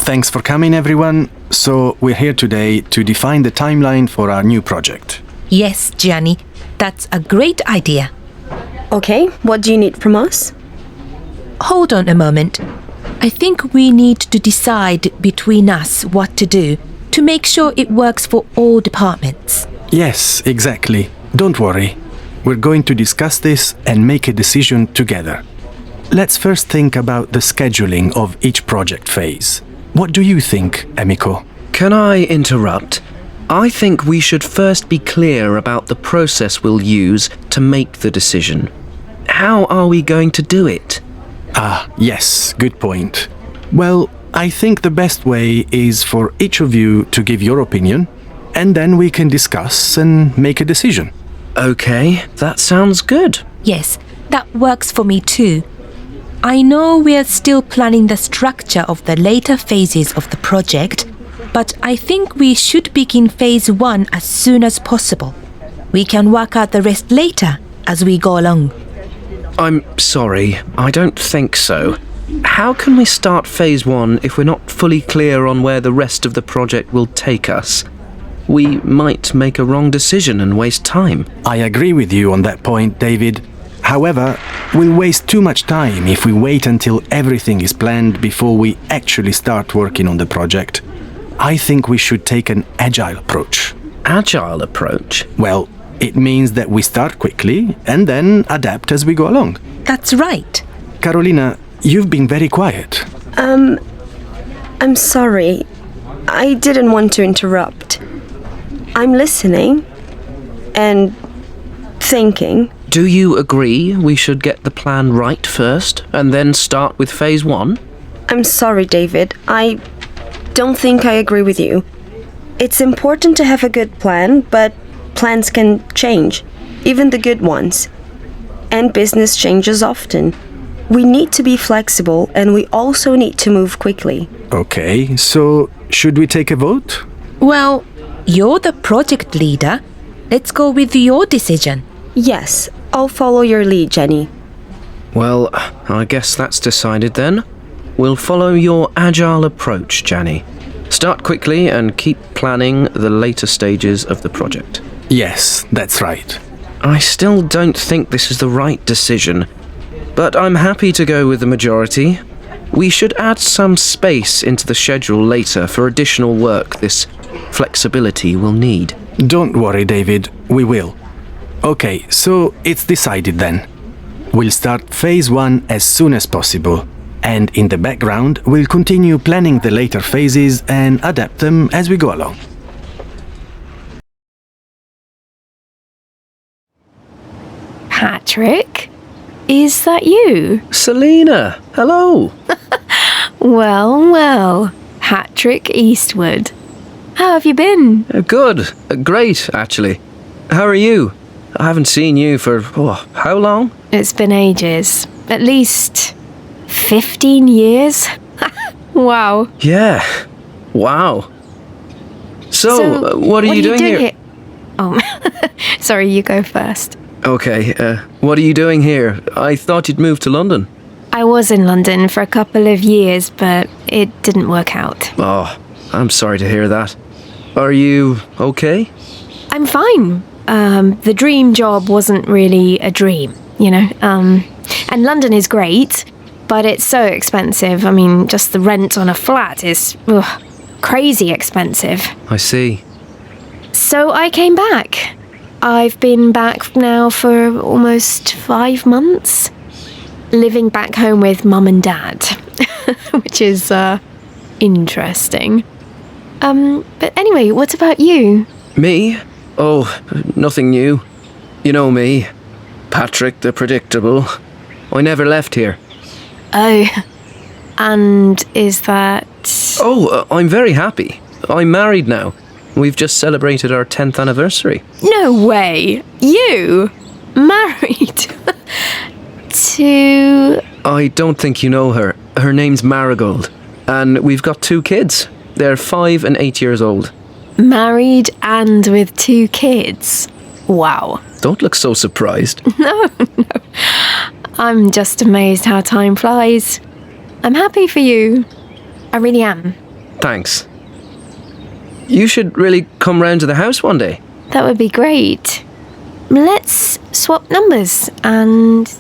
Thanks for coming, everyone. So we're here today to define the timeline for our new project. Yes, Gianni, that's a great idea. Okay, what do you need from us? Hold on a moment. I think we need to decide between us what to do to make sure it works for all departments. Yes, exactly. Don't worry. We're going to discuss this and make a decision together. Let's first think about the scheduling of each project phase. What do you think, Emiko? Can I interrupt? I think we should first be clear about the process we'll use to make the decision. How are we going to do it? Ah, yes, good point. Well, I think the best way is for each of you to give your opinion, and then we can discuss and make a decision. Okay, that sounds good. Yes, that works for me too. I know we're still planning the structure of the later phases of the project, but I think we should begin phase 1 as soon as possible. We can work out the rest later as we go along. I'm sorry, I don't think so. How can we start phase 1 if we're not fully clear on where the rest of the project will take us? We might make a wrong decision and waste time. I agree with you on that point, David. However, we'll waste too much time if we wait until everything is planned before we actually start working on the project. I think we should take an agile approach. Agile approach? Well, it means that we start quickly and then adapt as we go along. That's right. Carolina, you've been very quiet. I'm sorry. I didn't want to interrupt. I'm listening and thinking. Do you agree we should get the plan right first and then start with phase 1? I'm sorry, David. I don't think I agree with you. It's important to have a good plan, but plans can change, even the good ones. And business changes often. We need to be flexible, and we also need to move quickly. Okay, so should we take a vote? Well, you're the project leader. Let's go with your decision. Yes, I'll follow your lead, Jenny. Well, I guess that's decided then. We'll follow your agile approach, Gianni. Start quickly and keep planning the later stages of the project. Yes, that's right. I still don't think this is the right decision, but I'm happy to go with the majority. We should add some space into the schedule later for additional work this flexibility will need. Don't worry, David, we will. Okay, so it's decided then. We'll start phase 1 as soon as possible, and in the background we'll continue planning the later phases and adapt them as we go along. Patrick, is that you? Selena, hello! Well, Patrick Eastwood. How have you been? Good, great, actually. How are you? I haven't seen you for, how long? It's been ages. At least 15 years. Wow. Yeah, wow. So what are you doing here? Oh, sorry, you go first. Okay, what are you doing here? I thought you'd moved to London. I was in London for a couple of years, but it didn't work out. Oh, I'm sorry to hear that. Are you okay? I'm fine. The dream job wasn't really a dream, you know. And London is great, but it's so expensive. I mean, just the rent on a flat is crazy expensive. I see. So I came back. I've been back now for almost 5 months, living back home with Mum and Dad, which is interesting. But anyway, what about you? Me? Oh, nothing new. You know me, Patrick the Predictable. I never left here. Oh, and is that... Oh, I'm very happy. I'm married now. We've just celebrated our 10th anniversary. No way! You? Married? To... I don't think you know her. Her name's Marigold. And we've got 2 kids. They're 5 and 8 years old. Married and with 2 kids? Wow. Don't look so surprised. No. I'm just amazed how time flies. I'm happy for you. I really am. Thanks. You should really come round to the house one day. That would be great. Let's swap numbers and...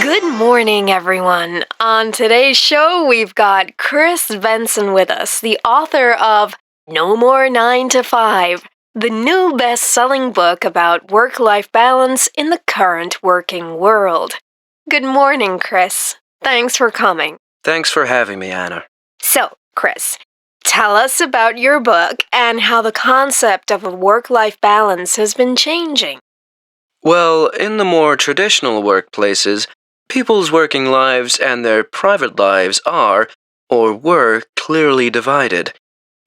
Good morning, everyone. On today's show, we've got Chris Benson with us, the author of No More 9 to 5, the new best-selling book about work-life balance in the current working world. Good morning, Chris. Thanks for coming. Thanks for having me, Anna. So, Chris, tell us about your book and how the concept of a work-life balance has been changing. Well, in the more traditional workplaces, people's working lives and their private lives are, or were, clearly divided.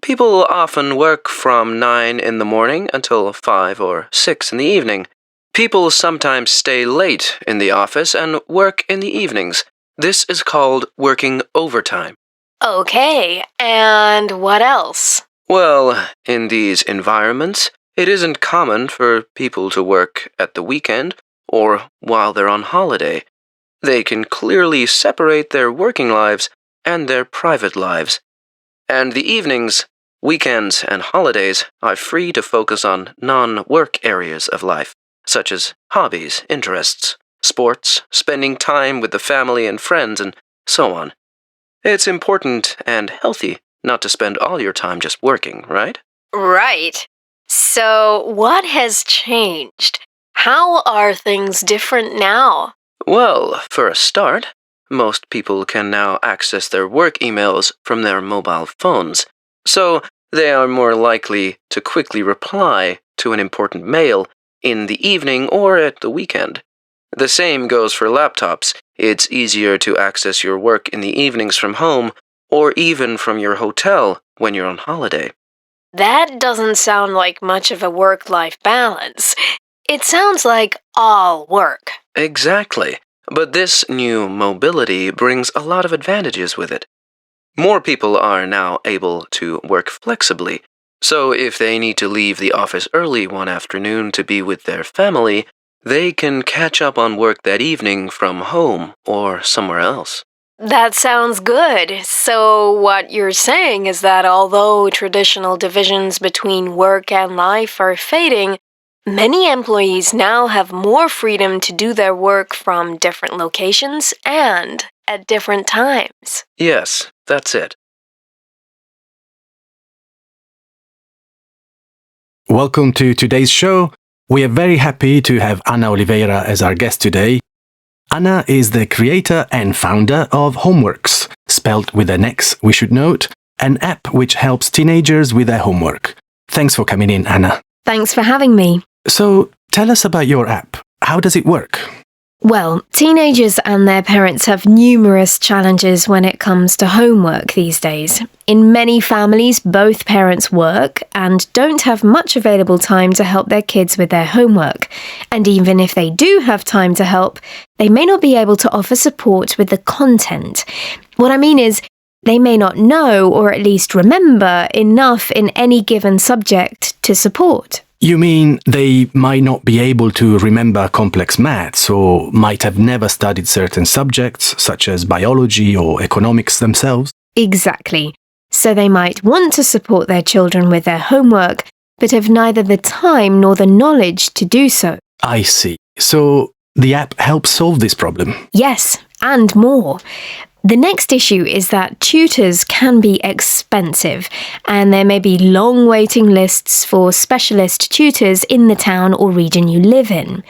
People often work from 9 in the morning until 5 or 6 in the evening. People sometimes stay late in the office and work in the evenings. This is called working overtime. Okay, and what else? Well, in these environments, it isn't common for people to work at the weekend or while they're on holiday. They can clearly separate their working lives and their private lives. And the evenings, weekends, and holidays are free to focus on non-work areas of life, such as hobbies, interests, sports, spending time with the family and friends, and so on. It's important and healthy not to spend all your time just working, right? Right. So, what has changed? How are things different now? Well, for a start, most people can now access their work emails from their mobile phones, so they are more likely to quickly reply to an important mail in the evening or at the weekend. The same goes for laptops. It's easier to access your work in the evenings from home or even from your hotel when you're on holiday. That doesn't sound like much of a work-life balance. It sounds like all work. Exactly. But this new mobility brings a lot of advantages with it. More people are now able to work flexibly, so if they need to leave the office early one afternoon to be with their family, they can catch up on work that evening from home or somewhere else. That sounds good. So what you're saying is that although traditional divisions between work and life are fading, many employees now have more freedom to do their work from different locations and at different times. Yes, that's it. Welcome to today's show. We are very happy to have Ana Oliveira as our guest today. Ana is the creator and founder of Homeworks, spelled with an X, we should note, an app which helps teenagers with their homework. Thanks for coming in, Ana. Thanks for having me. So, tell us about your app. How does it work? Well, teenagers and their parents have numerous challenges when it comes to homework these days. In many families, both parents work and don't have much available time to help their kids with their homework. And even if they do have time to help, they may not be able to offer support with the content. What I mean is, they may not know or at least remember enough in any given subject to support. You mean they might not be able to remember complex maths or might have never studied certain subjects, such as biology or economics themselves? Exactly. So they might want to support their children with their homework, but have neither the time nor the knowledge to do so. I see. So the app helps solve this problem? Yes, and more. The next issue is that tutors can be expensive, and there may be long waiting lists for specialist tutors in the town or region you live in.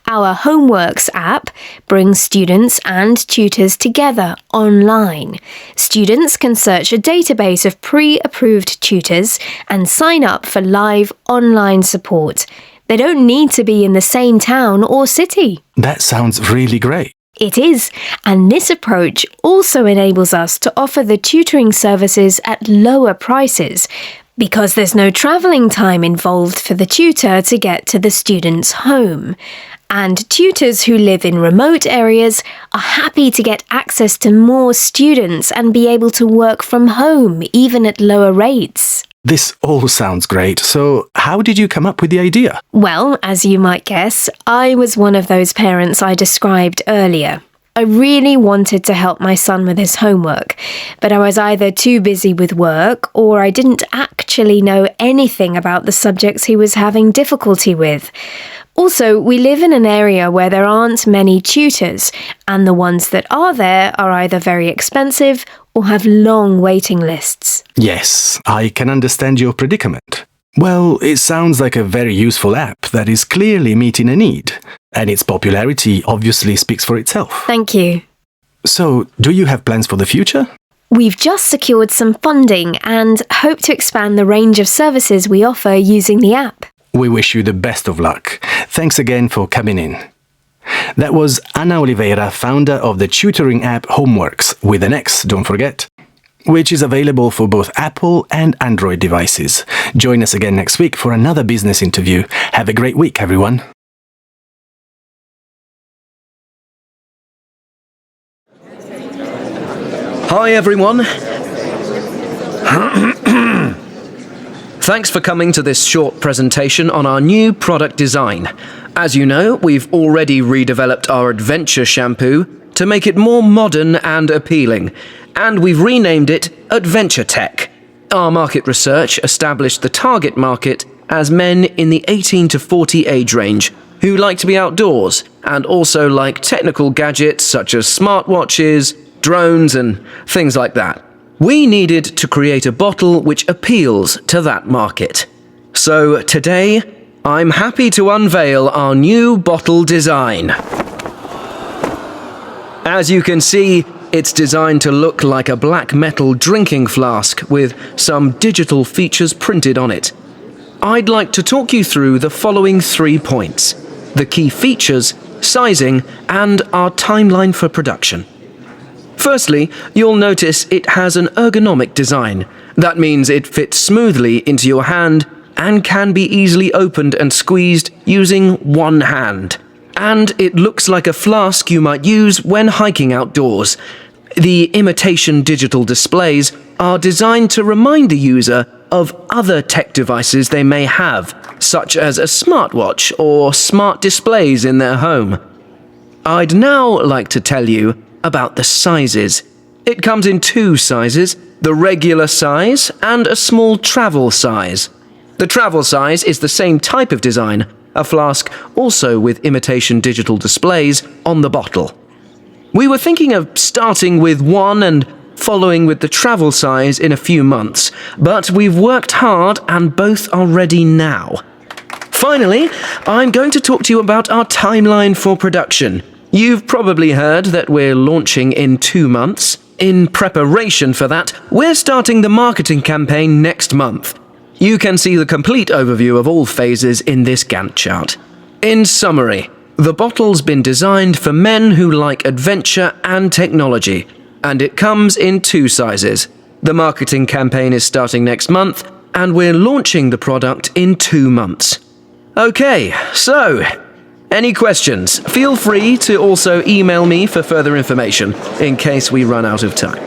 Our Homeworks app brings students and tutors together online. Students can search a database of pre-approved tutors and sign up for live online support. They don't need to be in the same town or city. That sounds really great. It is, and this approach also enables us to offer the tutoring services at lower prices, because there's no travelling time involved for the tutor to get to the student's home. And tutors who live in remote areas are happy to get access to more students and be able to work from home, even at lower rates. This all sounds great. So, how did you come up with the idea? Well, as you might guess, I was one of those parents I described earlier. I really wanted to help my son with his homework, but I was either too busy with work or I didn't actually know anything about the subjects he was having difficulty with. Also, we live in an area where there aren't many tutors, and the ones that are there are either very expensive or have long waiting lists. Yes, I can understand your predicament. Well, it sounds like a very useful app that is clearly meeting a need, and its popularity obviously speaks for itself. Thank you. So, do you have plans for the future? We've just secured some funding and hope to expand the range of services we offer using the app. We wish you the best of luck. Thanks again for coming in. That was Ana Oliveira, founder of the tutoring app Homeworks, with an X, don't forget, which is available for both Apple and Android devices. Join us again next week for another business interview. Have a great week, everyone. Hi everyone. Thanks for coming to this short presentation on our new product design. As you know, we've already redeveloped our Adventure shampoo to make it more modern and appealing, and we've renamed it Adventure Tech. Our market research established the target market as men in the 18 to 40 age range who like to be outdoors and also like technical gadgets such as smartwatches, drones and things like that. We needed to create a bottle which appeals to that market. So today, I'm happy to unveil our new bottle design. As you can see, it's designed to look like a black metal drinking flask with some digital features printed on it. I'd like to talk you through the following 3 points: the key features, sizing, and our timeline for production. Firstly, you'll notice it has an ergonomic design. That means it fits smoothly into your hand and can be easily opened and squeezed using one hand. And it looks like a flask you might use when hiking outdoors. The imitation digital displays are designed to remind the user of other tech devices they may have, such as a smartwatch or smart displays in their home. I'd now like to tell you about the sizes. It comes in 2 sizes, the regular size and a small travel size. The travel size is the same type of design, a flask also with imitation digital displays on the bottle. We were thinking of starting with one and following with the travel size in a few months, but we've worked hard and both are ready now. Finally, I'm going to talk to you about our timeline for production. You've probably heard that we're launching in 2 months. In preparation for that, we're starting the marketing campaign next month. You can see the complete overview of all phases in this Gantt chart. In summary, the bottle's been designed for men who like adventure and technology, and it comes in 2 sizes. The marketing campaign is starting next month, and we're launching the product in 2 months. Okay, so any questions? Feel free to also email me for further information in case we run out of time.